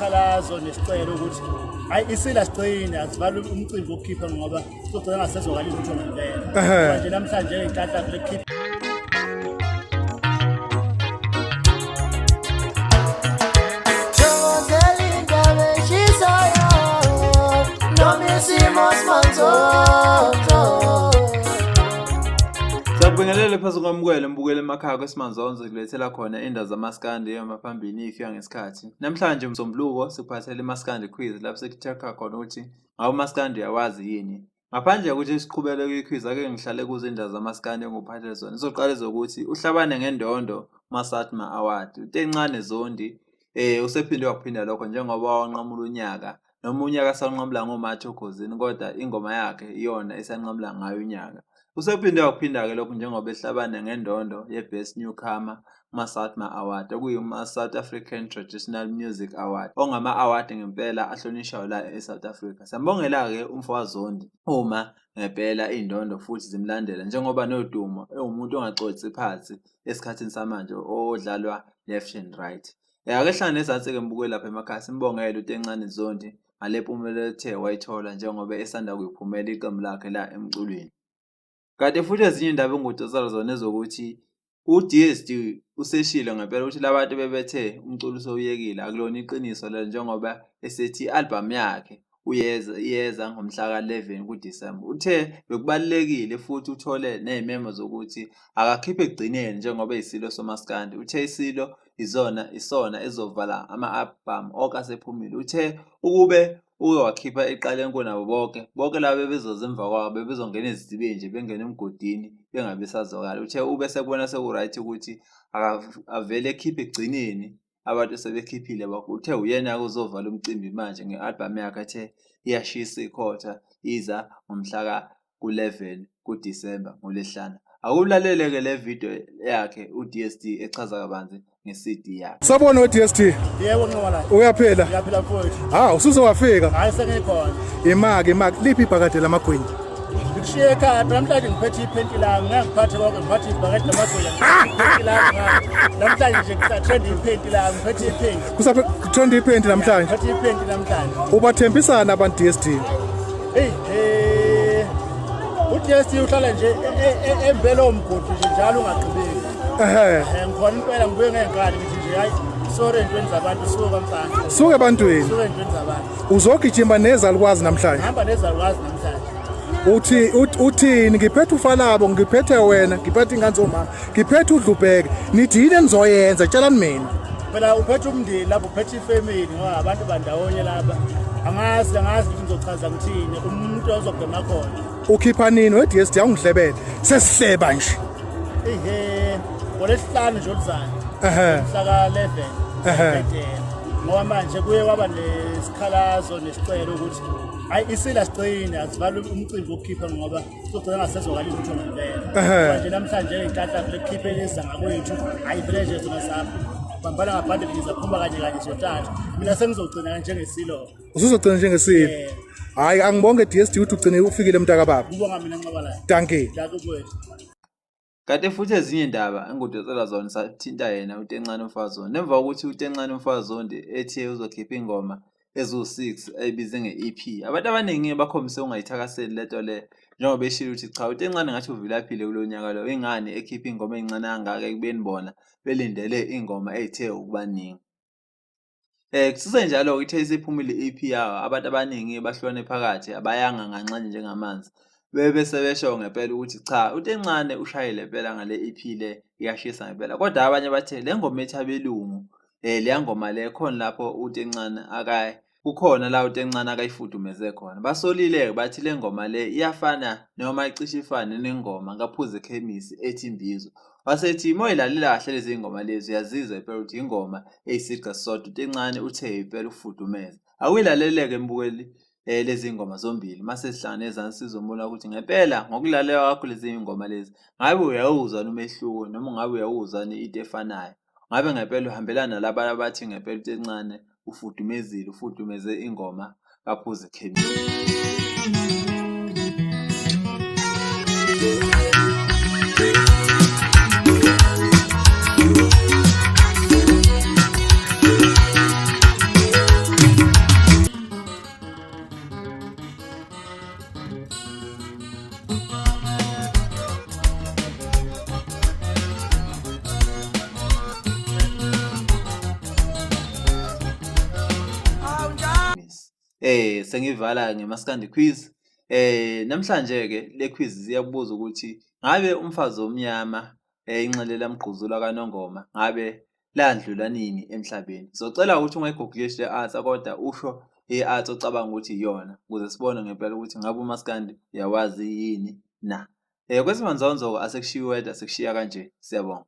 nesikhalazo nesicelo ukuthi hayi isila sigcine asivale umcimbi wokukhipha ngoba sizogcina ngasezokala izitho ngempela nje namhlanje inhlanhla lekhipha Sabingelele phezu kwamukele mbukele emakhaya kwesimanzonzo kulethela khona indawo zamaskandi emaphambili ifika ngesikhathi. Namhlanje umsombuluko siphathele imaskandi quiz lapho sikuchecka khona ukuthi ngawo maskandi uyawazi yini. Ngaphandle ukuthi siqhubele kwiquiz ake ngihlale kuzo indawo zamaskandi enguphathele zona. Sizoqala ukuthi uhlabane ngendondo Masatma Award. Utencane Zondi usephinde wakuphinda lokho njengoba wanqamula unyaka. Noma unyaka sanqamula ngoMatho Khosini kodwa ingoma yakhe iyona esanqamula ngayo unyaka. Usephinde wakuphinda-ke lokhu njengoba ehlabane ngendondo ye-Best Newcomer Masatma Award okuyima-South African Traditional Music Award ongama-award ngempela ahlonishwayo la e-South Africa. Siyambongela-ke umfowabo Zondi uma ngempela indondo futhi zimlandela njengoba nodumo umuntu ongacotsi phansi esikhathini samanje odlalwa left and right. Ake hlangane nezansi-ke mbukwe lapha emakhaya simbongele uTencane Zondi ngale mpumelelo ethe wayithola njengoba esanda kuyiphumela iqembu lakhe la emculweni. Kanti futhi ezinye indaba engudosela zona ezokuthi uDSD useshilo ngempela ukuthi labantu bebethe umculo usowuyekile akulona iqiniso lelo njengoba esethi i-album yakhe iyeza ngomhla ka-11 kuDisemba. Uthe bekubalekile futhi uthole nezimemo zokuthi akakhiphe ekugcineni njengoba isilo somaskandi. Uthe isilo isona ezovala ama-album okasephumile. Uthe ukube wakhipha eqaleni kunabo bonke laba bebezoza emva kwabo bebezongena ezidibeni nje bengena emgodini bengabe sazokala. Uthe ube sekubona sekuright ukuthi avele ekhiphe egcineni abantu sebekhiphile bakho. Uthe uyena uzovala umcimbi manje nge-album yakhe athe iyashisa ikhotha iza ngomhla ku-11 kuDisemba ngoLwesihlanu. Akulalele-ke le video yakhe uDSD echaza kabanzi nge-CD yakhe. Sabona uDSD? Yebo nqola. Uyaphela? Ngiyaphela mfowethu. Usuzowafika? Hayi sengikhona. Imaki liphi ibhakade lamagwinya? Ngikushiye ekhaya namhlanje ngiphethe iphenti lami ngangiphathe konke ngiphathe ibhakade lamagwinya iphenti lami namhlanje nje ngisathenda iphenti lami ngiphethe iphenti. Kusathenda iphenti namhlanje? Ngiphethe iphenti namhlanje. Ubathembisana abantu DSD? uDSD uhlala nje embelo omgodi nje njalo ungaqhubeki. Ngikhona impela ngibuye ngenkani ngithi nje hayi sorry entweni zabantu suka mfana. Suke ebantwini. Suka entweni zabantu. Uzogijima nezalukwazi namhlanje? Hamba nezalukwazi namhlanje. Uthini ngiphethe ufalabo ngiphethe wena ngiphethe ingane zomama ngiphethe uDlubheke nidine nizoyenza tshelani mina. Phela uphethe umndeni lapho uphethe ifamily ngoba abantu bandawonye laba. Angazi ukuthi ngizochaza ngithini umuntu ozogema khona. Ukhipha nini weDSD awungihlebele sesihleba nje. Ngolesihlanu nje oluzayo. Mhla ka-11. Ngoba manje kuye kwaba nesikhalazo nesicelo ukuthi hayi isila sigcine asivale umcimbi wokukhipha ngoba sizogcina ngasezokala izitho ngempela. Nje namhlanje inhlanhla lekhiphe leza ngakwethu ayivele nje zona sapho. Bambala ngaphandle ngizaphuma kanye siyothatha. Mina sengizogcina njengesilo. Usuzogcina njengesilo? Hayi angibonge DSD ukuthi ugcine ufikile mntaka baba. Ngibonga mina nqabala. Danke. Danke mfowethu. Kanti futhi ezinye indaba engudosela zona sathinta yena uTencane Mfazondi. Nemva ukuthi uTencane Mfazondi ethi uzokhipha ingoma ezu6 ebize nge-EP. Abantu abaningi bakhombise ungayithakaseli lento le njengoba beshilo ukuthi cha uTencane ngathi uvilaphile kulonyaka lo ingane ekhipha ingoma encane kangaka ekubeni bona belindele ingoma ezithe ukubaningi. Kusise njalo ithe isiphumile i-EP yawo abantu abaningi bahlone phakathi abayanga nganxanye njengamanzi. Besho ngempela ukuthi cha uTencane ushayile phela ngale EP le iyashisa ngempela. Kodwa abanye bathe le ngoma ethabelungu le ngoma le khona lapho uTencane kukhona la uTencane akayifudumeze khona. Basolile bathi le ngoma le iyafana noma icishe ifane nengoma ngaphuze ekhemisi ethi Imbizo. Wasethi moyilalela kahle lezi ngoma lezi uyazizwa phela ukuthi ingoma eyisiqa sodwa uTencane uthe phela ufudumeze. Akuyilaleleke mbukeli lezi ngoma zombili mase sihlangane ezansi sizombona ukuthi ngempela ngokulalela kwakho lezi ngoma lezi ngabe uyawuzwa umehluko noma ngabe uyawuzwa into efanayo. Ngabe ngempela uhambelana laba abathi ngempela uTencane ufudumeze ingoma kaphuze ekhemisi. Sengivala ngemaskandi quiz. Namhlanje ke le quiz ziyabuza ukuthi ngabe umfazi omnyama inxele lamgquzula kaNongoma ngabe landlula nini emhlabeni. Sizocela ukuthi ungayigooglish le answer kodwa usho i-answer ocabanga ukuthi iyona ukuze sibone ngempela ukuthi ngabe umaskandi yawazi yini na. Kwesimanje asekushiya wedwa sekushiya kanje. Siyabonga.